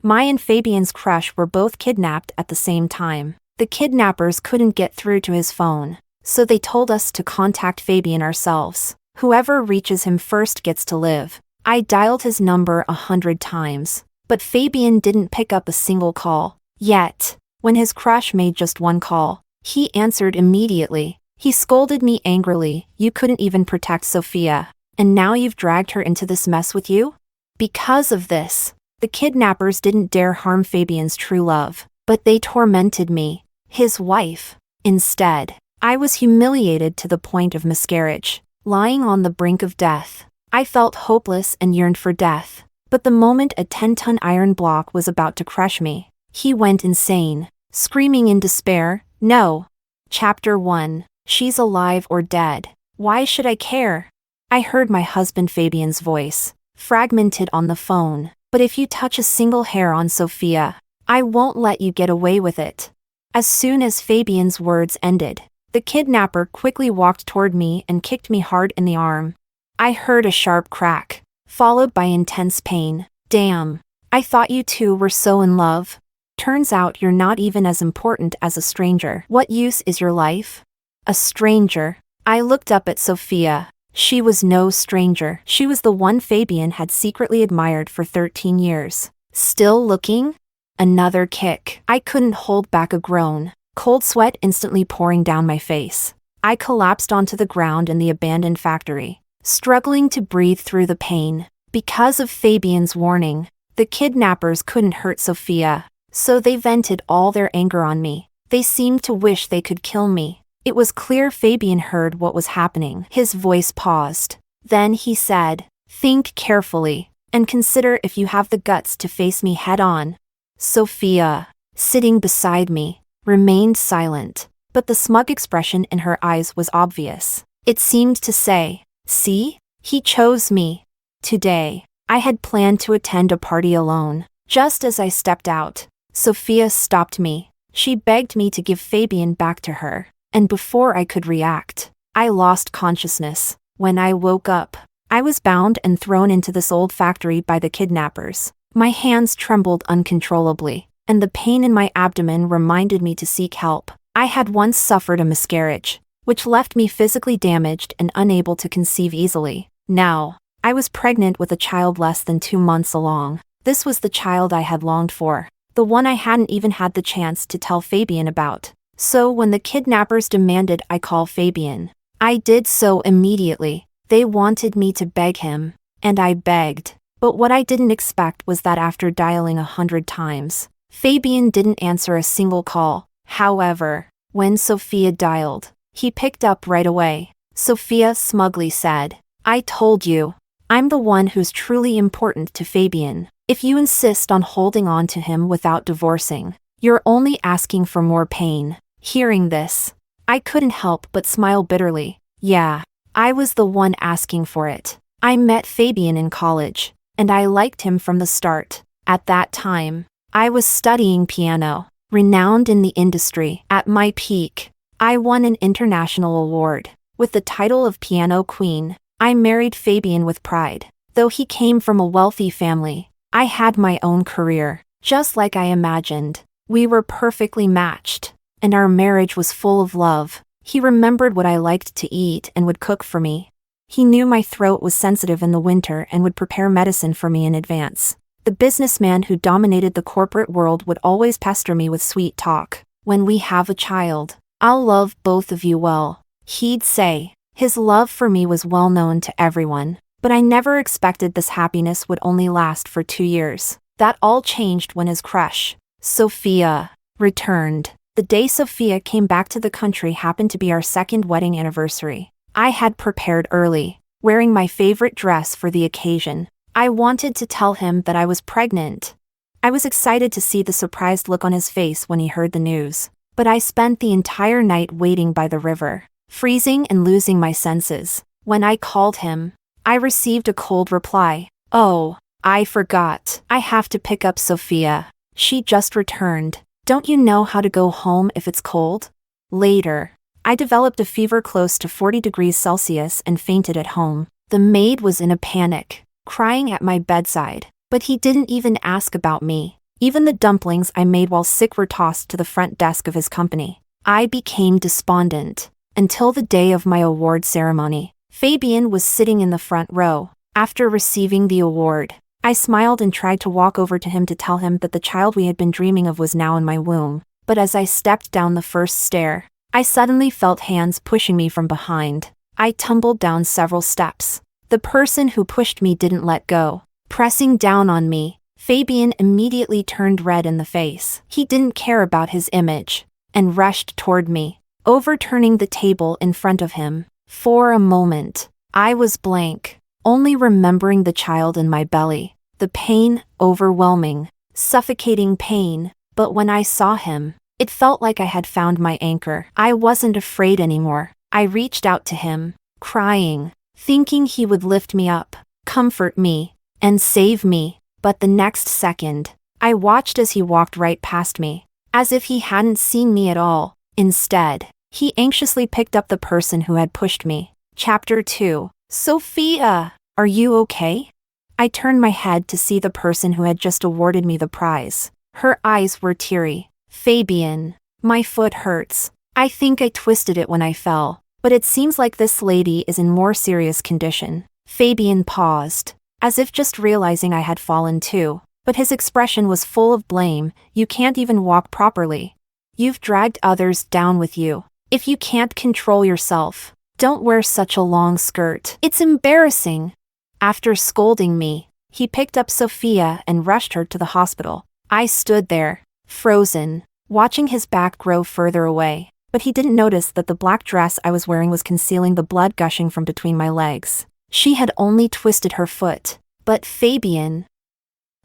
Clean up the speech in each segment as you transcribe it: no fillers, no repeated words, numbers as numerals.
My and Fabian's crush were both kidnapped at the same time. The kidnappers couldn't get through to his phone, so they told us to contact Fabian ourselves. Whoever reaches him first gets to live. I dialed his number 100 times, but Fabian didn't pick up a single call. Yet, when his crush made just one call, he answered immediately. He scolded me angrily. You couldn't even protect Sophia, and now you've dragged her into this mess with you? Because of this, the kidnappers didn't dare harm Fabian's true love, but they tormented me, his wife. Instead, I was humiliated to the point of miscarriage, lying on the brink of death. I felt hopeless and yearned for death, but the moment a 10-ton iron block was about to crush me, he went insane, screaming in despair, "No!" Chapter 1. She's alive or dead. Why should I care? I heard my husband Fabian's voice, fragmented on the phone. But if you touch a single hair on Sophia, I won't let you get away with it. As soon as Fabian's words ended, the kidnapper quickly walked toward me and kicked me hard in the arm. I heard a sharp crack, followed by intense pain. Damn, I thought you two were so in love. Turns out you're not even as important as a stranger. What use is your life? A stranger. I looked up at Sophia. She was no stranger. She was the one Fabian had secretly admired for 13 years. Still looking? Another kick. I couldn't hold back a groan, cold sweat instantly pouring down my face. I collapsed onto the ground in the abandoned factory, struggling to breathe through the pain. Because of Fabian's warning, the kidnappers couldn't hurt Sophia, so they vented all their anger on me. They seemed to wish they could kill me. It was clear Fabian heard what was happening. His voice paused. Then he said, "Think carefully, and consider if you have the guts to face me head-on." Sophia, sitting beside me, remained silent, but the smug expression in her eyes was obvious. It seemed to say, "See? He chose me." Today, I had planned to attend a party alone. Just as I stepped out, Sophia stopped me. She begged me to give Fabian back to her. And before I could react, I lost consciousness. When I woke up, I was bound and thrown into this old factory by the kidnappers. My hands trembled uncontrollably, and the pain in my abdomen reminded me to seek help. I had once suffered a miscarriage, which left me physically damaged and unable to conceive easily. Now, I was pregnant with a child less than 2 months along. This was the child I had longed for, the one I hadn't even had the chance to tell Fabian about. So when the kidnappers demanded I call Fabian, I did so immediately. They wanted me to beg him, and I begged. But what I didn't expect was that after dialing 100 times, Fabian didn't answer a single call. However, when Sophia dialed, he picked up right away. Sophia smugly said, "I told you. I'm the one who's truly important to Fabian. If you insist on holding on to him without divorcing, you're only asking for more pain." Hearing this, I couldn't help but smile bitterly. Yeah, I was the one asking for it. I met Fabian in college, and I liked him from the start. At that time, I was studying piano, renowned in the industry. At my peak, I won an international award. With the title of Piano Queen, I married Fabian with pride. Though he came from a wealthy family, I had my own career, just like I imagined. We were perfectly matched, and our marriage was full of love. He remembered what I liked to eat and would cook for me. He knew my throat was sensitive in the winter and would prepare medicine for me in advance. The businessman who dominated the corporate world would always pester me with sweet talk. "When we have a child, I'll love both of you well," he'd say. His love for me was well known to everyone, but I never expected this happiness would only last for 2 years. That all changed when his crush, Sophia, returned. The day Sophia came back to the country happened to be our 2nd wedding anniversary. I had prepared early, wearing my favorite dress for the occasion. I wanted to tell him that I was pregnant. I was excited to see the surprised look on his face when he heard the news. But I spent the entire night waiting by the river, freezing and losing my senses. When I called him, I received a cold reply. "Oh, I forgot. I have to pick up Sophia. She just returned. Don't you know how to go home if it's cold?" Later, I developed a fever close to 40 degrees Celsius and fainted at home. The maid was in a panic, crying at my bedside, but he didn't even ask about me. Even the dumplings I made while sick were tossed to the front desk of his company. I became despondent. Until the day of my award ceremony. Fabian was sitting in the front row. After receiving the award, I smiled and tried to walk over to him to tell him that the child we had been dreaming of was now in my womb. But as I stepped down the first stair, I suddenly felt hands pushing me from behind. I tumbled down several steps. The person who pushed me didn't let go, pressing down on me. Fabian immediately turned red in the face. He didn't care about his image, and rushed toward me, overturning the table in front of him. For a moment, I was blank, only remembering the child in my belly. The pain, overwhelming, suffocating pain. But when I saw him, it felt like I had found my anchor. I wasn't afraid anymore. I reached out to him, crying, thinking he would lift me up, comfort me, and save me. But the next second, I watched as he walked right past me, as if he hadn't seen me at all. Instead, he anxiously picked up the person who had pushed me. Chapter 2. Sophia, are you okay? I turned my head to see the person who had just awarded me the prize. Her eyes were teary. Fabian, my foot hurts. I think I twisted it when I fell, but it seems like this lady is in more serious condition. Fabian paused, as if just realizing I had fallen too, but his expression was full of blame. You can't even walk properly. You've dragged others down with you. If you can't control yourself, don't wear such a long skirt. It's embarrassing. After scolding me, he picked up Sophia and rushed her to the hospital. I stood there, frozen, watching his back grow further away, but he didn't notice that the black dress I was wearing was concealing the blood gushing from between my legs. She had only twisted her foot. But Fabian,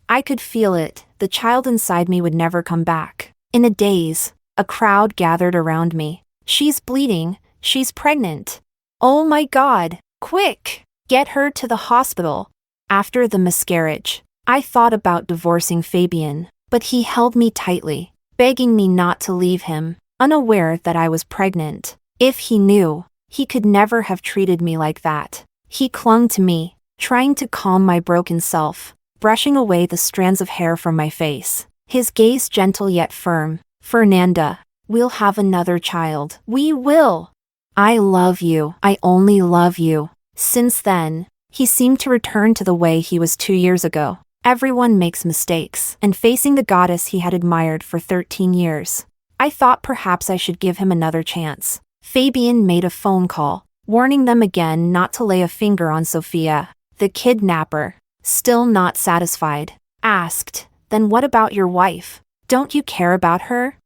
I could feel it. The child inside me would never come back. In a daze, a crowd gathered around me. She's bleeding. She's pregnant. Oh my God, quick! Get her to the hospital. After the miscarriage, I thought about divorcing Fabian, but he held me tightly, begging me not to leave him, unaware that I was pregnant. If he knew, he could never have treated me like that. He clung to me, trying to calm my broken self, brushing away the strands of hair from my face. His gaze gentle yet firm. Fernanda, we'll have another child. We will. I love you. I only love you. Since then, he seemed to return to the way he was 2 years ago. Everyone makes mistakes, and facing the goddess he had admired for 13 years. I thought perhaps I should give him another chance. Fabian made a phone call, warning them again not to lay a finger on Sophia. The kidnapper, still not satisfied, asked, "Then what about your wife? Don't you care about her?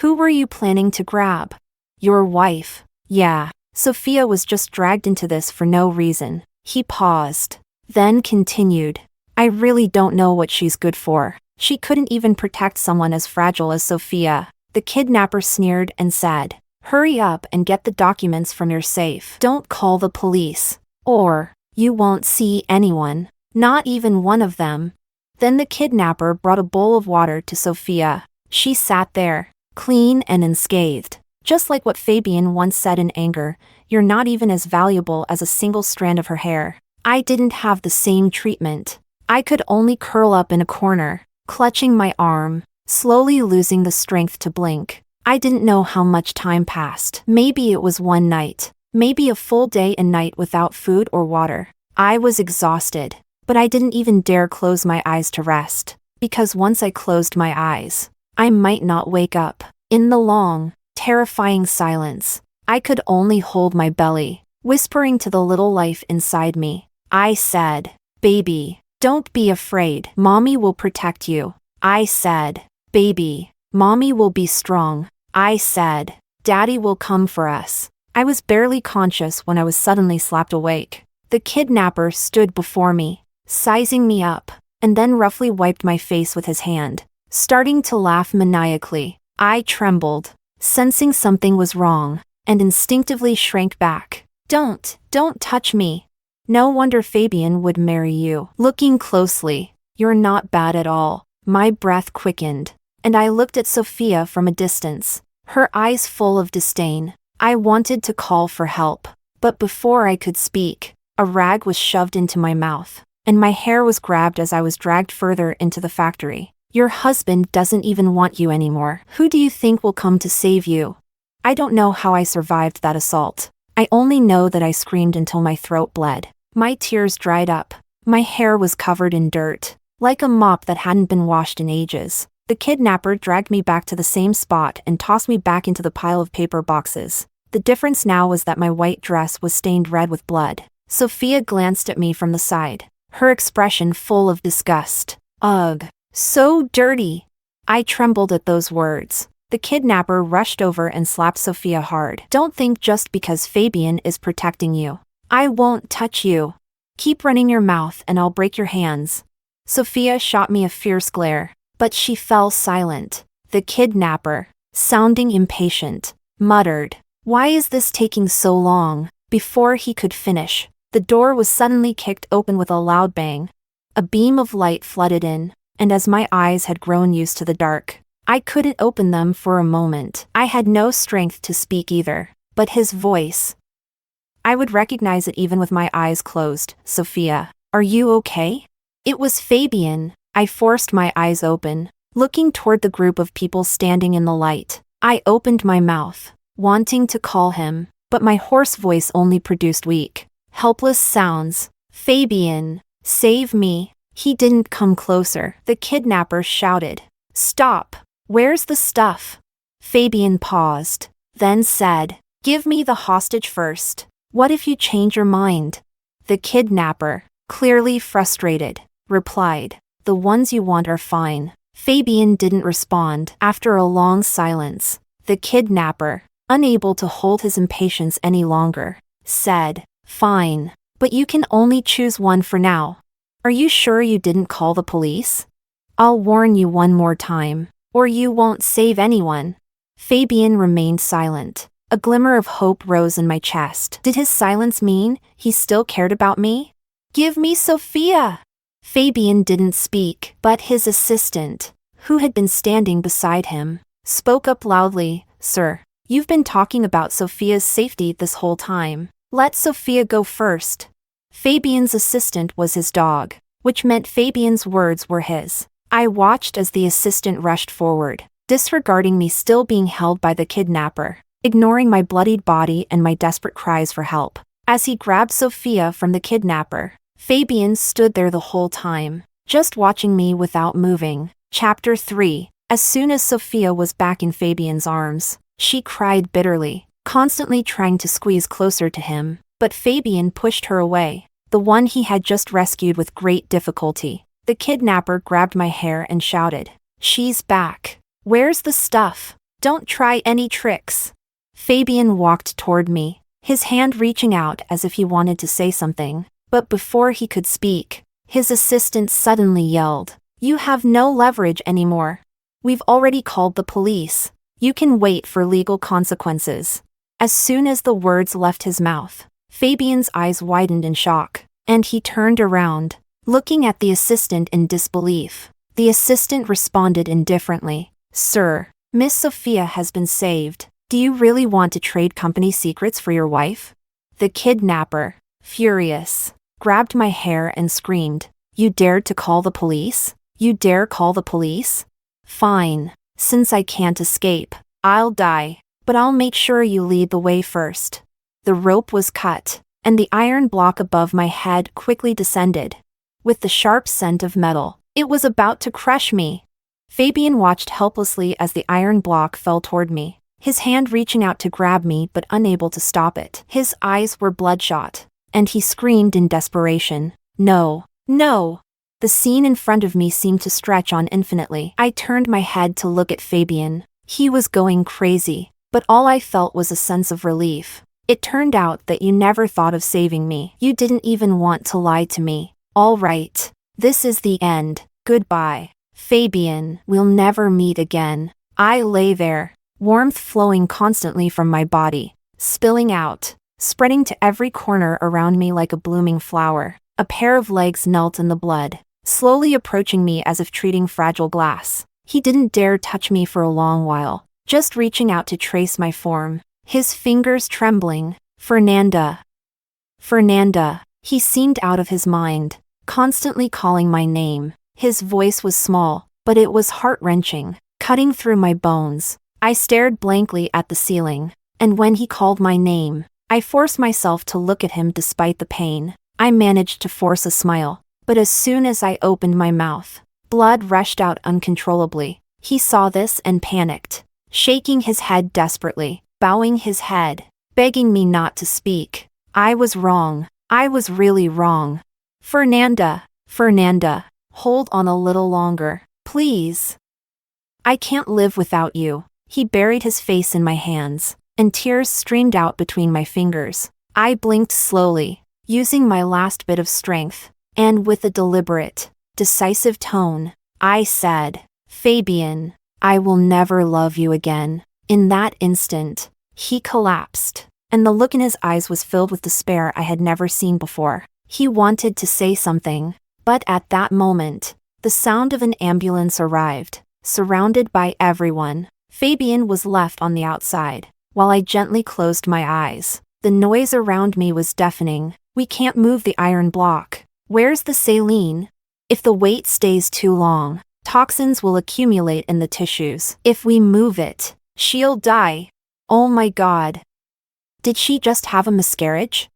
Who were you planning to grab?" "Your wife." "Yeah." Sophia was just dragged into this for no reason. He paused, then continued, "I really don't know what she's good for. She couldn't even protect someone as fragile as Sophia." The kidnapper sneered and said, "Hurry up and get the documents from your safe. Don't call the police, or you won't see anyone, not even one of them." Then the kidnapper brought a bowl of water to Sophia. She sat there, clean and unscathed. Just like what Fabian once said in anger, "You're not even as valuable as a single strand of her hair." I didn't have the same treatment. I could only curl up in a corner, clutching my arm, slowly losing the strength to blink. I didn't know how much time passed. Maybe it was one night, maybe a full day and night without food or water. I was exhausted, but I didn't even dare close my eyes to rest, because once I closed my eyes, I might not wake up. In the long, terrifying silence, I could only hold my belly, whispering to the little life inside me. I said, "Baby, don't be afraid. Mommy will protect you." I said, "Baby, Mommy will be strong." I said, "Daddy will come for us." I was barely conscious when I was suddenly slapped awake. The kidnapper stood before me, sizing me up, and then roughly wiped my face with his hand, starting to laugh maniacally. I trembled, sensing something was wrong, and instinctively shrank back. Don't touch me. No wonder Fabian would marry you." Looking closely, "You're not bad at all." My breath quickened, and I looked at Sophia from a distance, her eyes full of disdain. I wanted to call for help, but before I could speak, a rag was shoved into my mouth, and my hair was grabbed as I was dragged further into the factory. Your husband doesn't even want you anymore. Who do you think will come to save you? I don't know how I survived that assault. I only know that I screamed until my throat bled. My tears dried up. My hair was covered in dirt, like a mop that hadn't been washed in ages. The kidnapper dragged me back to the same spot and tossed me back into the pile of paper boxes. The difference now was that my white dress was stained red with blood. Sophia glanced at me from the side, her expression full of disgust. Ugh, so dirty. I trembled at those words. The kidnapper rushed over and slapped Sophia hard. Don't think just because Fabian is protecting you. I won't touch you. Keep running your mouth and I'll break your hands. Sophia shot me a fierce glare, but she fell silent. The kidnapper, sounding impatient, muttered, "Why is this taking so long?" Before he could finish, the door was suddenly kicked open with a loud bang. A beam of light flooded in, and as my eyes had grown used to the dark, I couldn't open them for a moment. I had no strength to speak either, but his voice. I would recognize it even with my eyes closed. "Sophia, are you okay?" It was Fabian. I forced my eyes open, looking toward the group of people standing in the light. I opened my mouth, wanting to call him, but my hoarse voice only produced weak, helpless sounds. "Fabian, save me." He didn't come closer. The kidnapper shouted, "Stop! Where's the stuff?" Fabian paused, then said, "Give me the hostage first. What if you change your mind?" The kidnapper, clearly frustrated, replied, "The ones you want are fine." Fabian didn't respond. After a long silence, the kidnapper, unable to hold his impatience any longer, said, "Fine, but you can only choose one for now. Are you sure you didn't call the police? I'll warn you one more time, or you won't save anyone." Fabian remained silent. A glimmer of hope rose in my chest. Did his silence mean he still cared about me? "Give me Sophia!" Fabian didn't speak, but his assistant, who had been standing beside him, spoke up loudly, "Sir, you've been talking about Sophia's safety this whole time. Let Sophia go first." Fabian's assistant was his dog, which meant Fabian's words were his. I watched as the assistant rushed forward, disregarding me still being held by the kidnapper, ignoring my bloodied body and my desperate cries for help. As he grabbed Sophia from the kidnapper, Fabian stood there the whole time, just watching me without moving. Chapter 3. As soon as Sophia was back in Fabian's arms, she cried bitterly, constantly trying to squeeze closer to him, but Fabian pushed her away, the one he had just rescued with great difficulty. The kidnapper grabbed my hair and shouted, "She's back. Where's the stuff? Don't try any tricks." Fabian walked toward me, his hand reaching out as if he wanted to say something, but before he could speak, his assistant suddenly yelled, "You have no leverage anymore. We've already called the police. You can wait for legal consequences." As soon as the words left his mouth, Fabian's eyes widened in shock, and he turned around, looking at the assistant in disbelief. The assistant responded indifferently, "Sir, Miss Sophia has been saved. Do you really want to trade company secrets for your wife?" The kidnapper, furious, grabbed my hair and screamed, "You dared to call the police? You dare call the police? Fine. Since I can't escape, I'll die, but I'll make sure you lead the way first." The rope was cut, and the iron block above my head quickly descended. With the sharp scent of metal, it was about to crush me. Fabian watched helplessly as the iron block fell toward me, his hand reaching out to grab me but unable to stop it. His eyes were bloodshot, and he screamed in desperation, "No, no!" The scene in front of me seemed to stretch on infinitely. I turned my head to look at Fabian. He was going crazy, but all I felt was a sense of relief. "It turned out that you never thought of saving me. You didn't even want to lie to me. All right. This is the end. Goodbye, Fabian. We'll never meet again." I lay there, warmth flowing constantly from my body, spilling out, spreading to every corner around me like a blooming flower. A pair of legs knelt in the blood, slowly approaching me as if treating fragile glass. He didn't dare touch me for a long while, just reaching out to trace my form, his fingers trembling. "Fernanda. Fernanda." He seemed out of his mind, constantly calling my name. His voice was small, but it was heart-wrenching, cutting through my bones. I stared blankly at the ceiling, and when he called my name, I forced myself to look at him despite the pain. I managed to force a smile, but as soon as I opened my mouth, blood rushed out uncontrollably. He saw this and panicked, shaking his head desperately, bowing his head, begging me not to speak. I was wrong. I was really wrong. Fernanda, hold on a little longer, please. I can't live without you. He buried his face in my hands, and tears streamed out between my fingers. I blinked slowly, using my last bit of strength, and with a deliberate, decisive tone, I said, Fabian, I will never love you again. In that instant, he collapsed, and the look in his eyes was filled with despair I had never seen before. He wanted to say something, but at that moment, the sound of an ambulance arrived, surrounded by everyone. Fabian was left on the outside, while I gently closed my eyes. The noise around me was deafening. We can't move the iron block. Where's the saline? If the wait stays too long, toxins will accumulate in the tissues. If we move it, she'll die. Oh my God. Did she just have a miscarriage?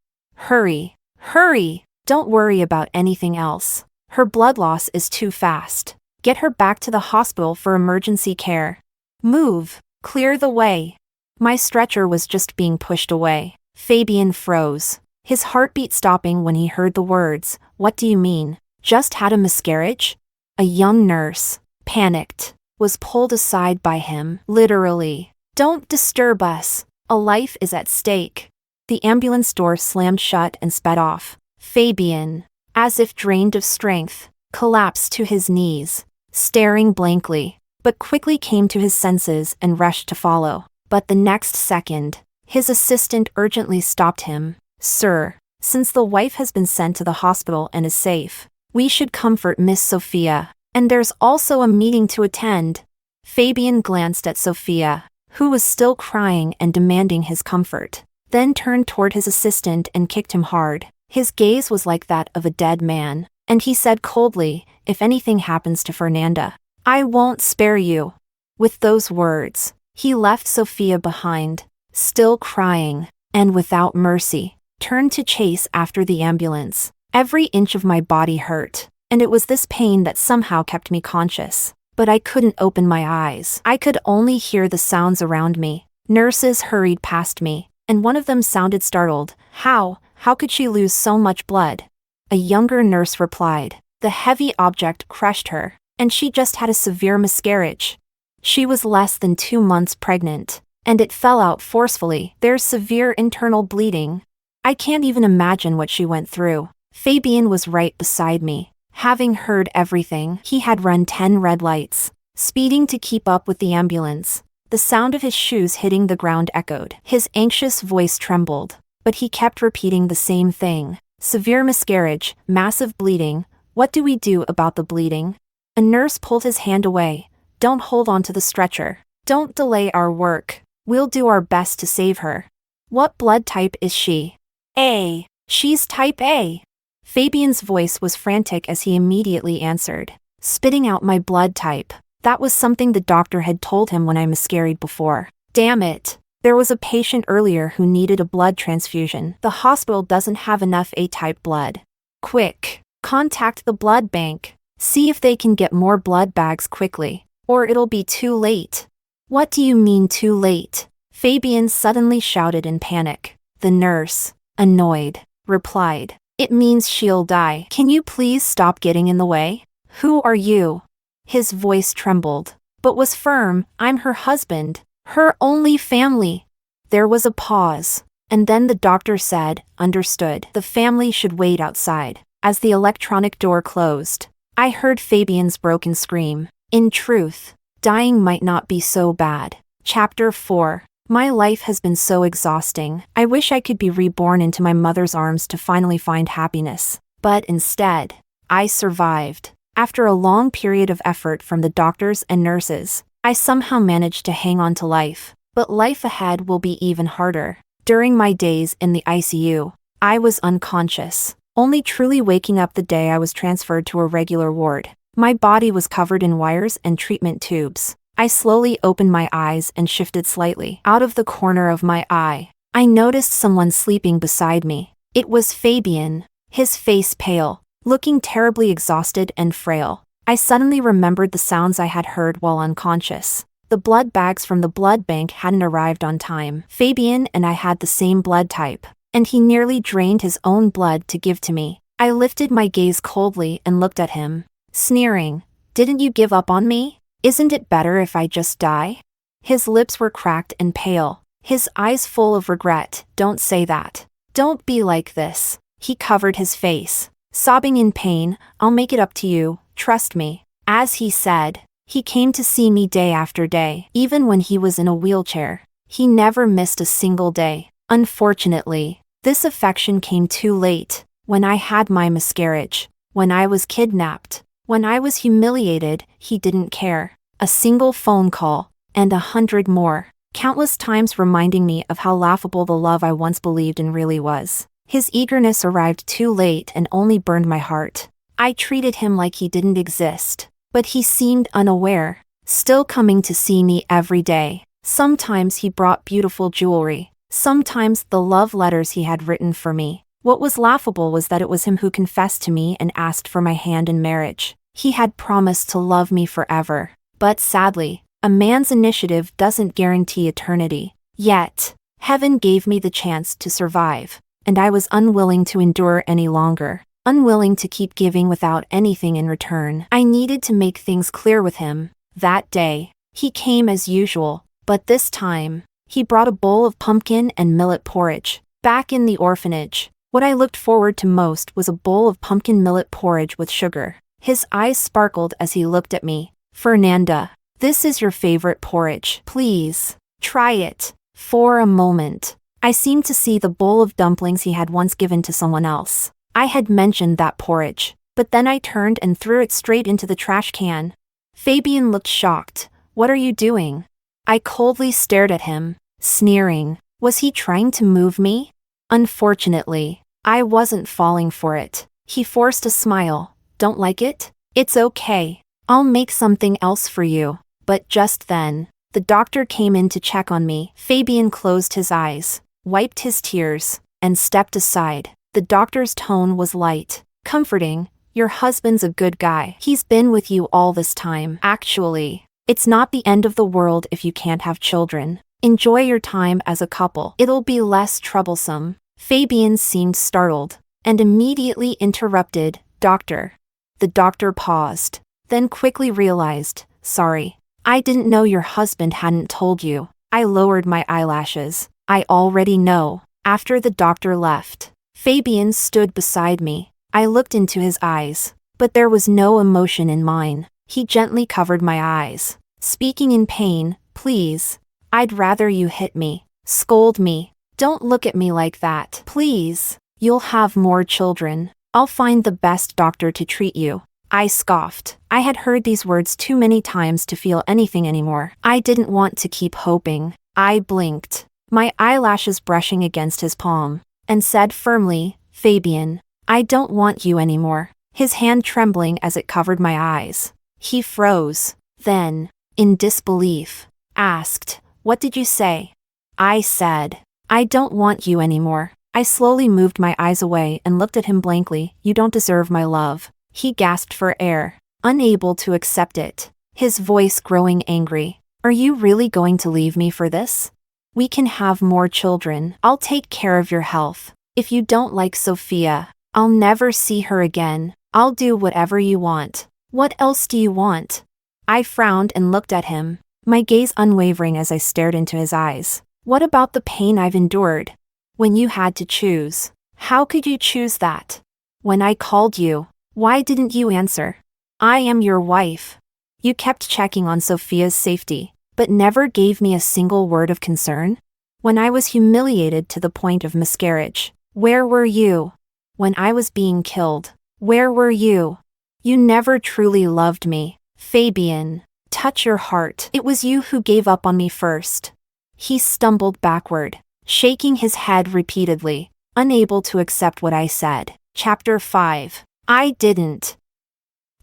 Hurry, hurry, don't worry about anything else. Her blood loss is too fast. Get her back to the hospital for emergency care. Move, clear the way. My stretcher was just being pushed away. Fabian froze, his heartbeat stopping when he heard the words, What do you mean? Just had a miscarriage? A young nurse, panicked, was pulled aside by him, literally. Don't disturb us. A life is at stake. The ambulance door slammed shut and sped off. Fabian, as if drained of strength, collapsed to his knees, staring blankly, but quickly came to his senses and rushed to follow. But the next second, his assistant urgently stopped him. Sir, since the wife has been sent to the hospital and is safe, we should comfort Miss Sophia, and there's also a meeting to attend. Fabian glanced at Sophia, who was still crying and demanding his comfort, then turned toward his assistant and kicked him hard. His gaze was like that of a dead man, and he said coldly, If anything happens to Fernanda, I won't spare you. With those words, he left Sophia behind, still crying, and without mercy, turned to chase after the ambulance. Every inch of my body hurt, and it was this pain that somehow kept me conscious. But I couldn't open my eyes. I could only hear the sounds around me. Nurses hurried past me, and one of them sounded startled. How could she lose so much blood? A younger nurse replied, The heavy object crushed her, and she just had a severe miscarriage. She was less than 2 months pregnant, and it fell out forcefully. There's severe internal bleeding. I can't even imagine what she went through. Fabian was right beside me. Having heard everything, he had run 10 red lights, speeding to keep up with the ambulance. The sound of his shoes hitting the ground echoed. His anxious voice trembled, but he kept repeating the same thing. Severe miscarriage, massive bleeding. What do we do about the bleeding? A nurse pulled his hand away. Don't hold on to the stretcher. Don't delay our work. We'll do our best to save her. What blood type is she? A. She's type A. Fabian's voice was frantic as he immediately answered, spitting out my blood type. That was something the doctor had told him when I miscarried before. Damn it. There was a patient earlier who needed a blood transfusion. The hospital doesn't have enough A-type blood. Quick, contact the blood bank. See if they can get more blood bags quickly, or it'll be too late. What do you mean too late? Fabian suddenly shouted in panic. The nurse, annoyed, replied, It means she'll die. Can you please stop getting in the way? Who are you? His voice trembled, but was firm. I'm her husband, her only family. There was a pause, and then the doctor said, Understood. The family should wait outside. As the electronic door closed, I heard Fabian's broken scream. In truth, dying might not be so bad. Chapter 4. My life has been so exhausting. I wish I could be reborn into my mother's arms to finally find happiness. But instead, I survived. After a long period of effort from the doctors and nurses, I somehow managed to hang on to life. But life ahead will be even harder. During my days in the ICU, I was unconscious, only truly waking up the day I was transferred to a regular ward. My body was covered in wires and treatment tubes. I slowly opened my eyes and shifted slightly. Out of the corner of my eye, I noticed someone sleeping beside me. It was Fabian, his face pale, looking terribly exhausted and frail. I suddenly remembered the sounds I had heard while unconscious. The blood bags from the blood bank hadn't arrived on time. Fabian and I had the same blood type, and he nearly drained his own blood to give to me. I lifted my gaze coldly and looked at him, sneering. "Didn't you give up on me? Isn't it better if I just die?" His lips were cracked and pale, his eyes full of regret. "Don't say that. Don't be like this." He covered his face, sobbing in pain. "I'll make it up to you, trust me." As he said, he came to see me day after day, even when he was in a wheelchair. He never missed a single day. Unfortunately, this affection came too late. When I had my miscarriage, when I was kidnapped, when I was humiliated, he didn't care. A single phone call, and 100 more, countless times reminding me of how laughable the love I once believed in really was. His eagerness arrived too late and only burned my heart. I treated him like he didn't exist, but he seemed unaware, still coming to see me every day. Sometimes he brought beautiful jewelry, sometimes the love letters he had written for me. What was laughable was that it was him who confessed to me and asked for my hand in marriage. He had promised to love me forever. But sadly, a man's initiative doesn't guarantee eternity. Yet, heaven gave me the chance to survive, and I was unwilling to endure any longer, unwilling to keep giving without anything in return. I needed to make things clear with him. That day, he came as usual, but this time, he brought a bowl of pumpkin and millet porridge. Back in the orphanage, what I looked forward to most was a bowl of pumpkin millet porridge with sugar. His eyes sparkled as he looked at me. "Fernanda, this is your favorite porridge. Please, try it." For a moment, I seemed to see the bowl of dumplings he had once given to someone else. I had mentioned that porridge, but then I turned and threw it straight into the trash can. Fabian looked shocked. "What are you doing?" I coldly stared at him, sneering. Was he trying to move me? Unfortunately, I wasn't falling for it. He forced a smile. "Don't like it? It's okay. I'll make something else for you." But just then, the doctor came in to check on me. Fabian closed his eyes, wiped his tears, and stepped aside. The doctor's tone was light, comforting. "Your husband's a good guy. He's been with you all this time. Actually, it's not the end of the world if you can't have children. Enjoy your time as a couple. It'll be less troublesome." Fabian seemed startled, and immediately interrupted. "Doctor." The doctor paused, then quickly realized. "Sorry, I didn't know your husband hadn't told you." I lowered my eyelashes. "I already know." After the doctor left, Fabian stood beside me. I looked into his eyes, but there was no emotion in mine. He gently covered my eyes, speaking in pain. "Please, I'd rather you hit me, scold me. Don't look at me like that. Please, you'll have more children. I'll find the best doctor to treat you." I scoffed. I had heard these words too many times to feel anything anymore. I didn't want to keep hoping. I blinked, my eyelashes brushing against his palm, and said firmly, "Fabian, I don't want you anymore." His hand trembling as it covered my eyes. He froze, then, in disbelief, asked, "What did you say?" I said, "I don't want you anymore." I slowly moved my eyes away and looked at him blankly. "You don't deserve my love." He gasped for air, unable to accept it, his voice growing angry. "Are you really going to leave me for this? We can have more children. I'll take care of your health. If you don't like Sophia, I'll never see her again. I'll do whatever you want. What else do you want?" I frowned and looked at him, my gaze unwavering as I stared into his eyes. "What about the pain I've endured? When you had to choose, how could you choose that? When I called you, why didn't you answer? I am your wife. You kept checking on Sophia's safety, but never gave me a single word of concern. When I was humiliated to the point of miscarriage, where were you? When I was being killed, where were you? You never truly loved me. Fabian, touch your heart. It was you who gave up on me first." He stumbled backward, shaking his head repeatedly, unable to accept what I said. Chapter 5. I didn't.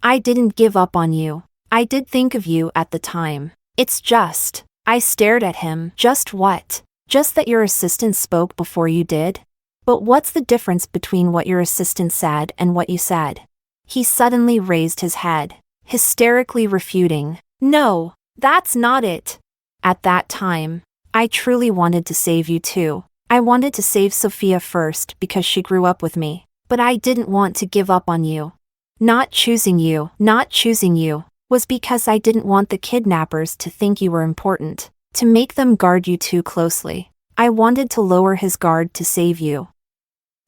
I didn't give up on you. I did think of you at the time. It's just. I stared at him. Just what? Just that your assistant spoke before you did? But what's the difference between what your assistant said and what you said? He suddenly raised his head, hysterically refuting. No, that's not it. At that time, I truly wanted to save you too. I wanted to save Sophia first because she grew up with me, but I didn't want to give up on you. Not choosing you was because I didn't want the kidnappers to think you were important, to make them guard you too closely. I wanted to lower his guard to save you.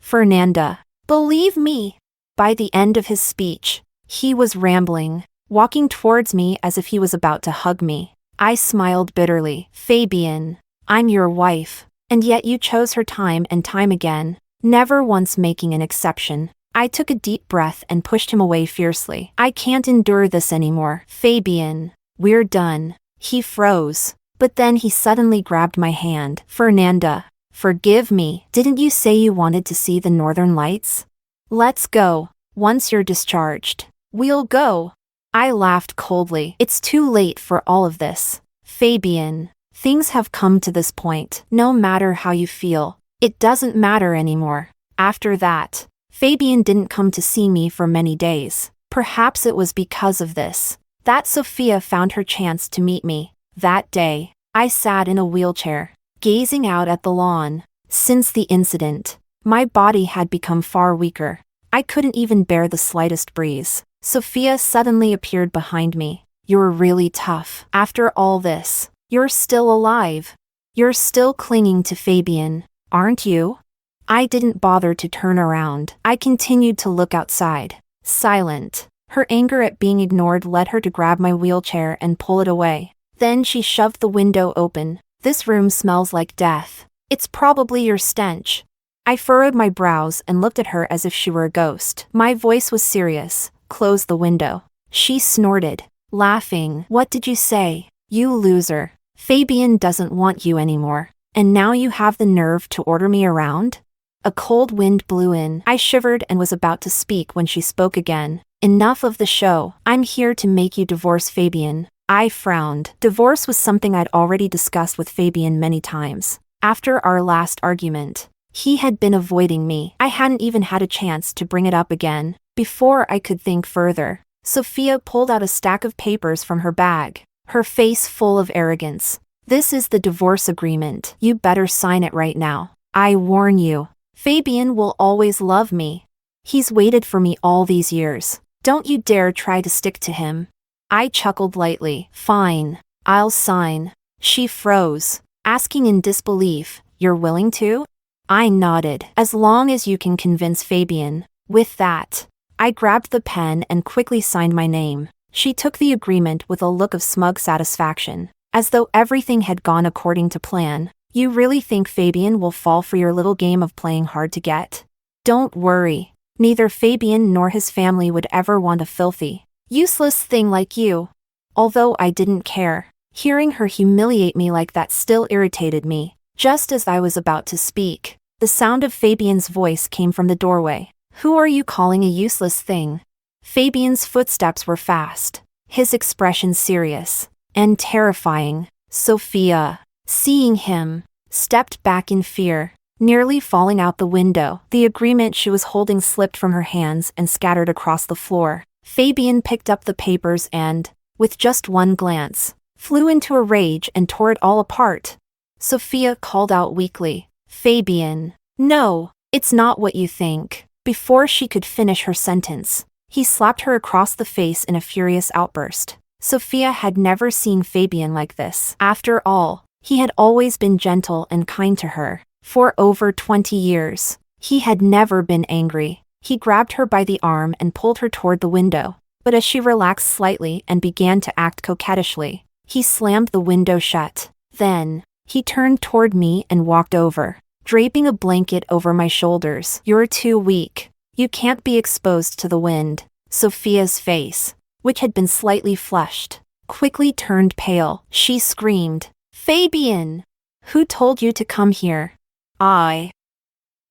Fernanda, believe me. By the end of his speech, he was rambling, walking towards me as if he was about to hug me. I smiled bitterly. Fabian, I'm your wife, and yet you chose her time and time again, never once making an exception. I took a deep breath and pushed him away fiercely. I can't endure this anymore. Fabian, we're done. He froze, but then he suddenly grabbed my hand. Fernanda, forgive me. Didn't you say you wanted to see the northern lights? Let's go. Once you're discharged, we'll go. I laughed coldly. It's too late for all of this. Fabian, things have come to this point. No matter how you feel, it doesn't matter anymore. After that, Fabian didn't come to see me for many days. Perhaps it was because of this that Sophia found her chance to meet me. That day, I sat in a wheelchair, gazing out at the lawn. Since the incident, my body had become far weaker. I couldn't even bear the slightest breeze. Sophia suddenly appeared behind me. You're really tough. After all this, you're still alive. You're still clinging to Fabian, aren't you? I didn't bother to turn around. I continued to look outside, silent. Her anger at being ignored led her to grab my wheelchair and pull it away. Then she shoved the window open. This room smells like death. It's probably your stench. I furrowed my brows and looked at her as if she were a ghost. My voice was serious. Close the window. She snorted, laughing. What did you say? You loser. Fabian doesn't want you anymore. And now you have the nerve to order me around? A cold wind blew in. I shivered and was about to speak when she spoke again. Enough of the show. I'm here to make you divorce Fabian. I frowned. Divorce was something I'd already discussed with Fabian many times. After our last argument, he had been avoiding me. I hadn't even had a chance to bring it up again. Before I could think further, Sophia pulled out a stack of papers from her bag, her face full of arrogance. This is the divorce agreement. You better sign it right now. I warn you. Fabian will always love me. He's waited for me all these years. Don't you dare try to stick to him. I chuckled lightly. Fine, I'll sign. She froze, asking in disbelief, you're willing to? I nodded. As long as you can convince Fabian. With that, I grabbed the pen and quickly signed my name. She took the agreement with a look of smug satisfaction, as though everything had gone according to plan. You really think Fabian will fall for your little game of playing hard to get? Don't worry. Neither Fabian nor his family would ever want a filthy, useless thing like you. Although I didn't care, hearing her humiliate me like that still irritated me. Just as I was about to speak, the sound of Fabian's voice came from the doorway. Who are you calling a useless thing? Fabian's footsteps were fast, his expression serious and terrifying. Sophia, seeing him, stepped back in fear, nearly falling out the window. The agreement she was holding slipped from her hands and scattered across the floor. Fabian picked up the papers and, with just one glance, flew into a rage and tore it all apart. Sophia called out weakly, Fabian, no, it's not what you think. Before she could finish her sentence, he slapped her across the face in a furious outburst. Sophia had never seen Fabian like this. After all, he had always been gentle and kind to her. For over 20 years, he had never been angry. He grabbed her by the arm and pulled her toward the window. But as she relaxed slightly and began to act coquettishly, he slammed the window shut. Then, he turned toward me and walked over, draping a blanket over my shoulders. You're too weak. You can't be exposed to the wind. Sophia's face, which had been slightly flushed, quickly turned pale. She screamed, Fabian! Who told you to come here?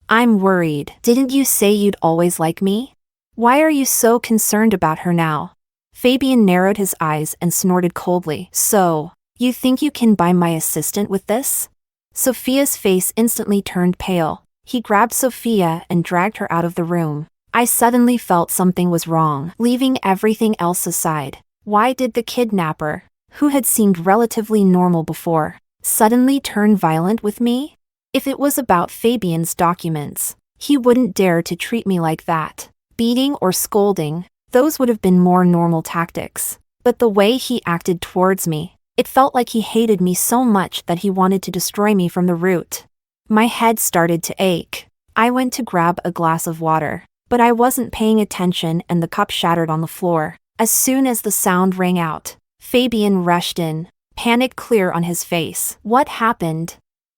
I'm worried. Didn't you say you'd always like me? Why are you so concerned about her now? Fabian narrowed his eyes and snorted coldly. So, you think you can buy my assistant with this? Sophia's face instantly turned pale. He grabbed Sophia and dragged her out of the room. I suddenly felt something was wrong. Leaving everything else aside, why did the kidnapper, who had seemed relatively normal before, suddenly turn violent with me? If it was about Fabian's documents, he wouldn't dare to treat me like that. Beating or scolding, those would have been more normal tactics. But the way he acted towards me, it felt like he hated me so much that he wanted to destroy me from the root. My head started to ache. I went to grab a glass of water, but I wasn't paying attention and the cup shattered on the floor. As soon as the sound rang out, Fabian rushed in, panic clear on his face. What happened?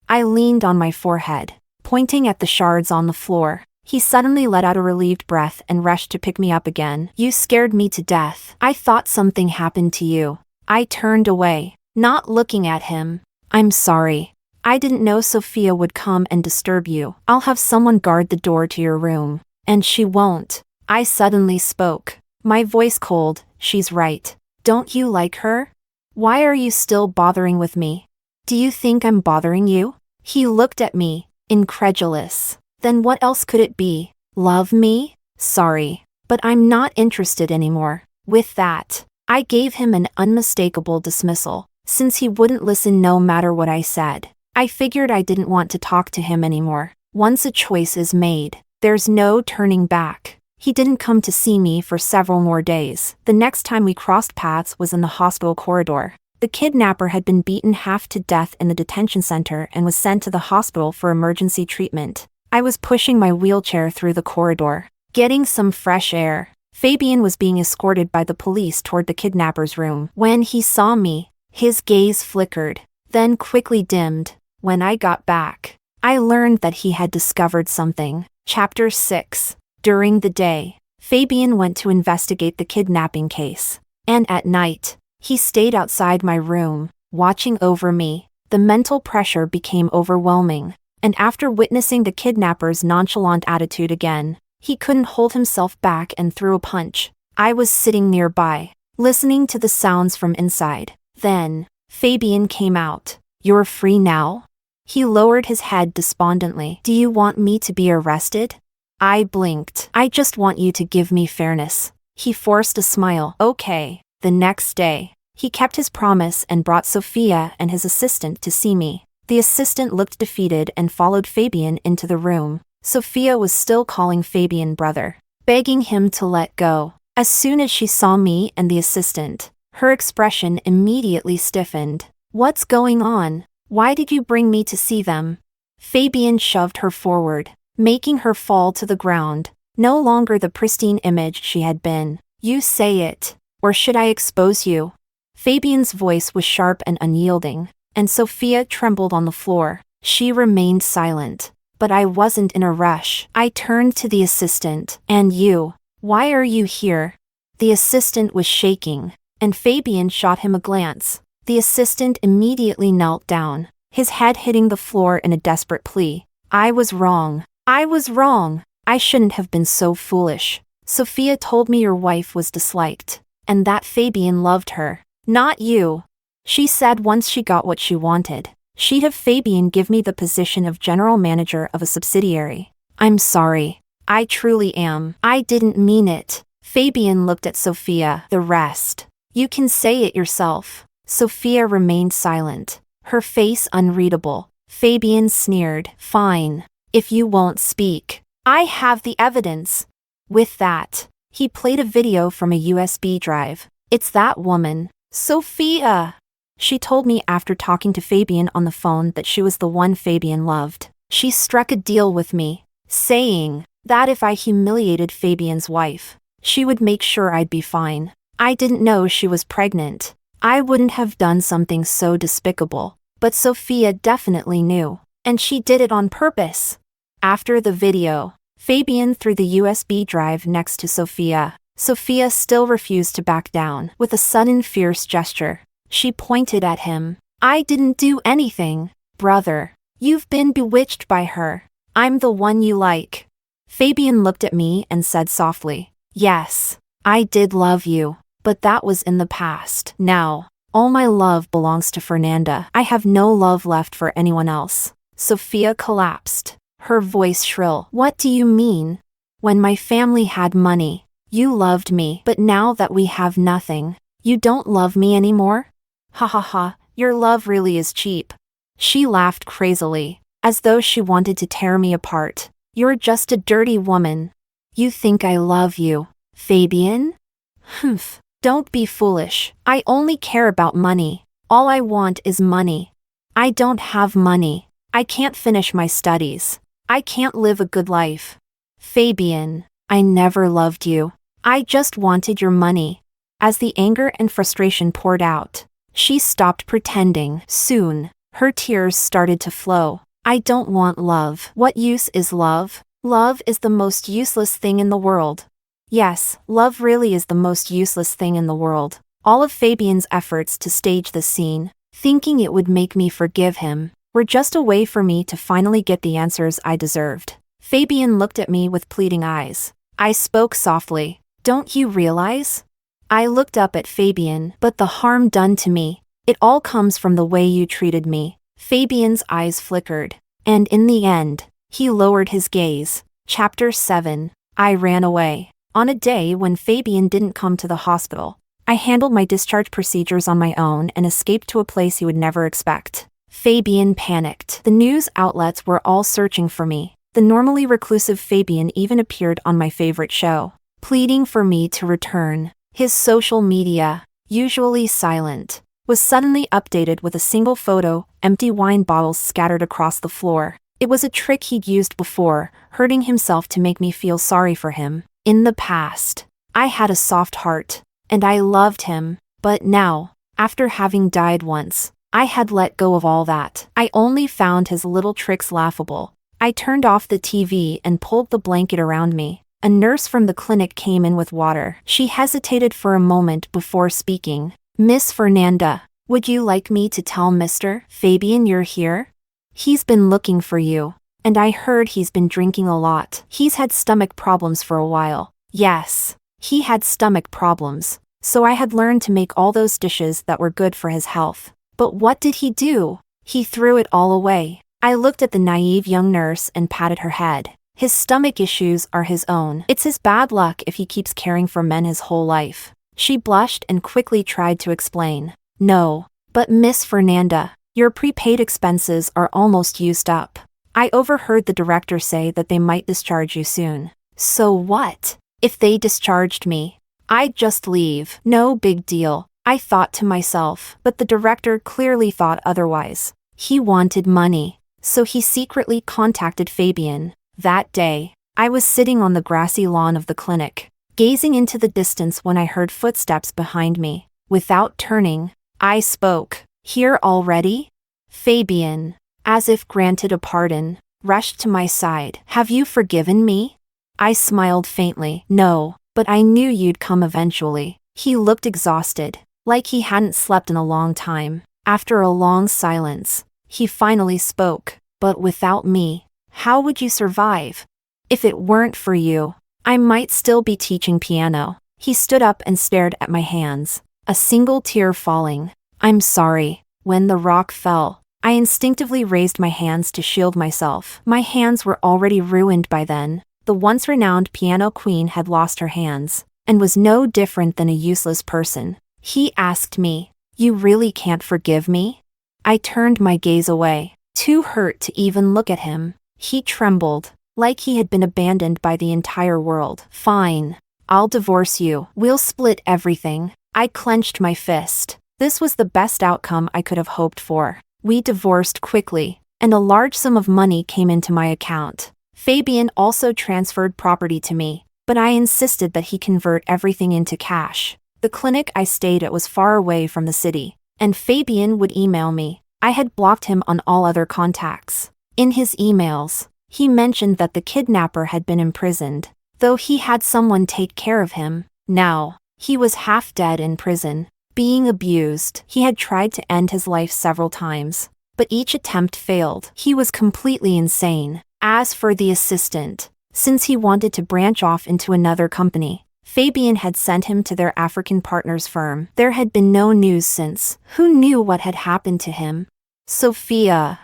I leaned on my forehead, pointing at the shards on the floor. He suddenly let out a relieved breath and rushed to pick me up again. You scared me to death. I thought something happened to you. I turned away, not looking at him. I'm sorry. I didn't know Sophia would come and disturb you. I'll have someone guard the door to your room. And she won't. I suddenly spoke, my voice cold. She's right. Don't you like her? Why are you still bothering with me? Do you think I'm bothering you? He looked at me, incredulous. Then what else could it be? Love me? Sorry, but I'm not interested anymore. With that, I gave him an unmistakable dismissal. Since he wouldn't listen no matter what I said, I figured I didn't want to talk to him anymore. Once a choice is made, there's no turning back. He didn't come to see me for several more days. The next time we crossed paths was in the hospital corridor. The kidnapper had been beaten half to death in the detention center and was sent to the hospital for emergency treatment. I was pushing my wheelchair through the corridor, getting some fresh air. Fabian was being escorted by the police toward the kidnapper's room. When he saw me, his gaze flickered, then quickly dimmed. When I got back, I learned that he had discovered something. Chapter 6. During the day, Fabian went to investigate the kidnapping case, and at night, he stayed outside my room, watching over me. The mental pressure became overwhelming, and after witnessing the kidnapper's nonchalant attitude again, he couldn't hold himself back and threw a punch. I was sitting nearby, listening to the sounds from inside. Then, Fabian came out. You're free now? He lowered his head despondently. Do you want me to be arrested? I blinked. I just want you to give me fairness. He forced a smile. Okay. The next day, he kept his promise and brought Sophia and his assistant to see me. The assistant looked defeated and followed Fabian into the room. Sophia was still calling Fabian brother, begging him to let go. As soon as she saw me and the assistant, her expression immediately stiffened. What's going on? Why did you bring me to see them? Fabian shoved her forward, making her fall to the ground, no longer the pristine image she had been. You say it, or should I expose you? Fabian's voice was sharp and unyielding, and Sophia trembled on the floor. She remained silent, but I wasn't in a rush. I turned to the assistant. And you? Why are you here? The assistant was shaking, and Fabian shot him a glance. The assistant immediately knelt down, his head hitting the floor in a desperate plea. I was wrong. I was wrong. I shouldn't have been so foolish. Sophia told me your wife was disliked, and that Fabian loved her. Not you. She said once she got what she wanted, she'd have Fabian give me the position of general manager of a subsidiary. I'm sorry. I truly am. I didn't mean it. Fabian looked at Sophia. The rest. You can say it yourself. Sophia remained silent, her face unreadable. Fabian sneered. Fine. If you won't speak, I have the evidence. With that, he played a video from a USB drive. It's that woman, Sophia. She told me after talking to Fabian on the phone that she was the one Fabian loved. She struck a deal with me, saying that if I humiliated Fabian's wife, she would make sure I'd be fine. I didn't know she was pregnant. I wouldn't have done something so despicable, but Sophia definitely knew, and she did it on purpose. After the video, Fabian threw the USB drive next to Sophia. Sophia still refused to back down. With a sudden fierce gesture, she pointed at him. I didn't do anything, brother. You've been bewitched by her. I'm the one you like. Fabian looked at me and said softly, Yes, I did love you, but that was in the past. Now, all my love belongs to Fernanda. I have no love left for anyone else. Sophia collapsed, her voice shrill. What do you mean? When my family had money, you loved me, but now that we have nothing, you don't love me anymore? Ha ha ha, your love really is cheap. She laughed crazily, as though she wanted to tear me apart. You're just a dirty woman. You think I love you, Fabian? Humph. Don't be foolish. I only care about money. All I want is money. I don't have money. I can't finish my studies. I can't live a good life. Fabian, I never loved you. I just wanted your money. As the anger and frustration poured out, she stopped pretending. Soon, her tears started to flow. I don't want love. What use is love? Love is the most useless thing in the world. Yes, love really is the most useless thing in the world. All of Fabian's efforts to stage the scene, thinking it would make me forgive him, were just a way for me to finally get the answers I deserved. Fabian looked at me with pleading eyes. I spoke softly. Don't you realize? I looked up at Fabian, but the harm done to me, it all comes from the way you treated me. Fabian's eyes flickered, and in the end, he lowered his gaze. Chapter 7. I ran away. On a day when Fabian didn't come to the hospital, I handled my discharge procedures on my own and escaped to a place he would never expect. Fabian panicked. The news outlets were all searching for me. The normally reclusive Fabian even appeared on my favorite show, pleading for me to return. His social media, usually silent, was suddenly updated with a single photo, empty wine bottles scattered across the floor. It was a trick he'd used before, hurting himself to make me feel sorry for him. In the past, I had a soft heart, and I loved him, but now, after having died once, I had let go of all that. I only found his little tricks laughable. I turned off the TV and pulled the blanket around me. A nurse from the clinic came in with water. She hesitated for a moment before speaking. Miss Fernanda, would you like me to tell Mr. Fabian you're here? He's been looking for you. And I heard he's been drinking a lot. He's had stomach problems for a while. Yes, he had stomach problems, so I had learned to make all those dishes that were good for his health. But what did he do? He threw it all away. I looked at the naive young nurse and patted her head. His stomach issues are his own. It's his bad luck if he keeps caring for men his whole life. She blushed and quickly tried to explain. No, but Miss Fernanda, your prepaid expenses are almost used up. I overheard the director say that they might discharge you soon. So what? If they discharged me, I'd just leave. No big deal, I thought to myself, but the director clearly thought otherwise. He wanted money, so he secretly contacted Fabian. That day, I was sitting on the grassy lawn of the clinic, gazing into the distance when I heard footsteps behind me. Without turning, I spoke. Here already? Fabian, as if granted a pardon, rushed to my side. Have you forgiven me? I smiled faintly. No, but I knew you'd come eventually. He looked exhausted, like he hadn't slept in a long time. After a long silence, he finally spoke. But without me, how would you survive? If it weren't for you, I might still be teaching piano. He stood up and stared at my hands, a single tear falling. I'm sorry. When the rock fell, I instinctively raised my hands to shield myself. My hands were already ruined by then. The once renowned piano queen had lost her hands, and was no different than a useless person. He asked me, "You really can't forgive me?" I turned my gaze away, too hurt to even look at him. He trembled, like he had been abandoned by the entire world. Fine. I'll divorce you. We'll split everything. I clenched my fist. This was the best outcome I could have hoped for. We divorced quickly, and a large sum of money came into my account. Fabian also transferred property to me, but I insisted that he convert everything into cash. The clinic I stayed at was far away from the city, and Fabian would email me. I had blocked him on all other contacts. In his emails, he mentioned that the kidnapper had been imprisoned, though he had someone take care of him. Now, he was half dead in prison, being abused. He had tried to end his life several times, but each attempt failed. He was completely insane. As for the assistant, since he wanted to branch off into another company, Fabian had sent him to their African partner's firm. There had been no news since. Who knew what had happened to him? Sophia.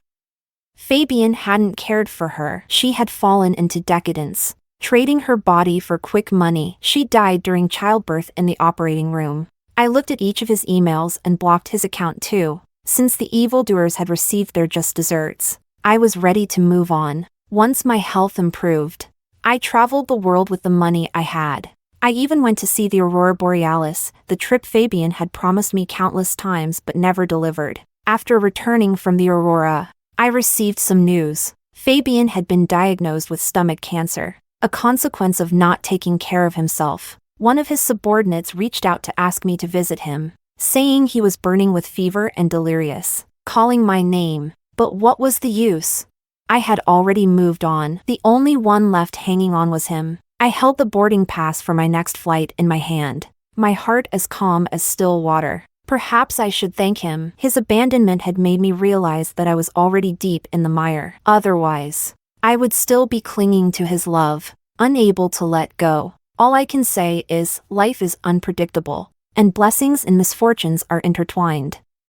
Fabian hadn't cared for her. She had fallen into decadence, trading her body for quick money. She died during childbirth in the operating room. I looked at each of his emails and blocked his account too. Since the evildoers had received their just desserts, I was ready to move on. Once my health improved, I traveled the world with the money I had. I even went to see the aurora borealis, the trip Fabian had promised me countless times but never delivered. After returning from the aurora, I received some news. Fabian had been diagnosed with stomach cancer, a consequence of not taking care of himself. One of his subordinates reached out to ask me to visit him, saying he was burning with fever and delirious, calling my name. But what was the use? I had already moved on. The only one left hanging on was him. I held the boarding pass for my next flight in my hand, my heart as calm as still water. Perhaps I should thank him. His abandonment had made me realize that I was already deep in the mire. Otherwise, I would still be clinging to his love, unable to let go. All I can say is, life is unpredictable, and blessings and misfortunes are intertwined.